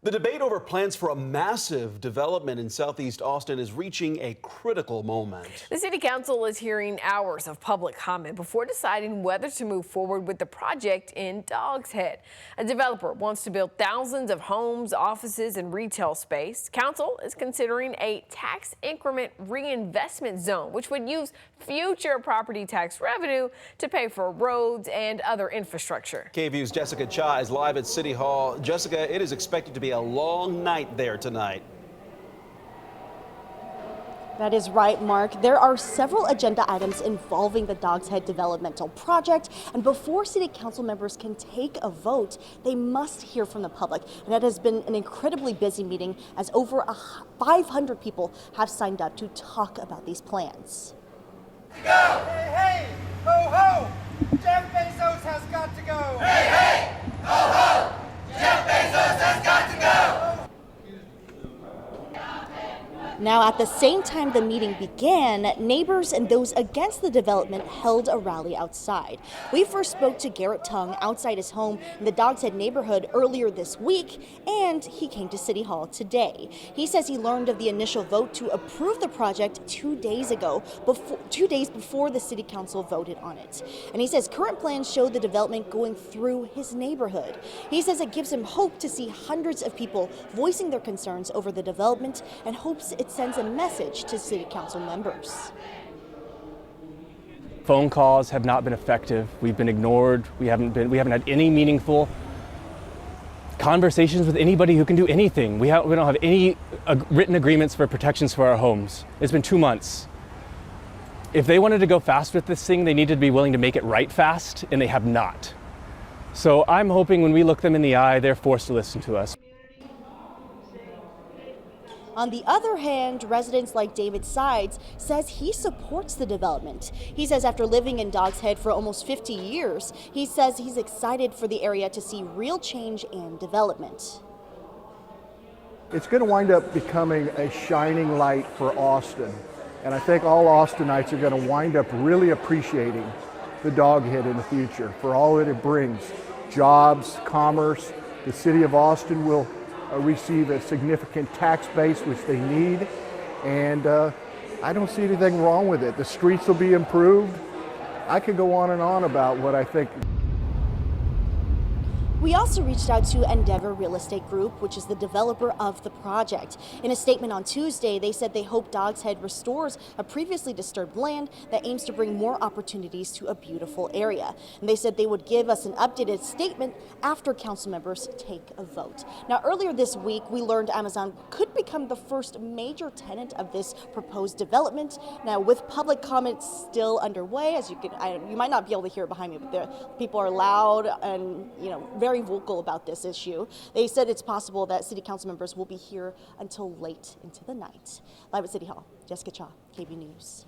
The debate over plans for a massive development in Southeast Austin is reaching a critical moment. The city council is hearing hours of public comment before deciding whether to move forward with the project in Dog's Head. A developer wants to build thousands of homes, offices, and retail space. Council is considering a tax increment reinvestment zone, which would use future property tax revenue to pay for roads and other infrastructure. KVUE's Jessica Cha is live at City Hall. Jessica, it is expected to be a long night there tonight. That is right, Mark. There are several agenda items involving the Dog's Head developmental project, and before city council members can take a vote, they must hear from the public. And that has been an incredibly busy meeting, as over 500 people have signed up to talk about these plans. Go! Hey, hey! Ho, ho! Jeff Bezos has got to go! Hey, hey! Ho, ho! Jeff Bezos has got to go! Now, at the same time the meeting began, neighbors and those against the development held a rally outside. We first spoke to Garrett Tung outside his home in the Dog's Head neighborhood earlier this week, and he came to City Hall today. He says he learned of the initial vote to approve the project 2 days ago, 2 days before the city council voted on it. And he says current plans show the development going through his neighborhood. He says it gives him hope to see hundreds of people voicing their concerns over the development, and hopes it sends a message to city council members. Phone calls have not been effective. We've been ignored. We haven't had any meaningful conversations with anybody who can do anything. We don't have any written agreements for protections for our homes. It's been 2 months. If they wanted to go fast with this thing, they needed to be willing to make it right fast, and they have not. So I'm hoping when we look them in the eye, they're forced to listen to us. On the other hand, residents like David Sides says he supports the development. He says after living in Dog's Head for almost 50 years, he says he's excited for the area to see real change and development. It's going to wind up becoming a shining light for Austin. And I think all Austinites are going to wind up really appreciating the Dog Head in the future for all that it brings. Jobs, commerce. The city of Austin will receive a significant tax base, which they need, and I don't see anything wrong with it. The streets will be improved. I could go on and on about what I think. We also reached out to Endeavor Real Estate Group, which is the developer of the project. In a statement on Tuesday, they said they hope Dog's Head restores a previously disturbed land that aims to bring more opportunities to a beautiful area. And they said they would give us an updated statement after council members take a vote. Now, earlier this week, we learned Amazon could become the first major tenant of this proposed development. Now, with public comments still underway, as you might not be able to hear it behind me, but people are loud and very vocal about this issue. They said it's possible that city council members will be here until late into the night. Live at City Hall, Jessica Cha, KVUE News.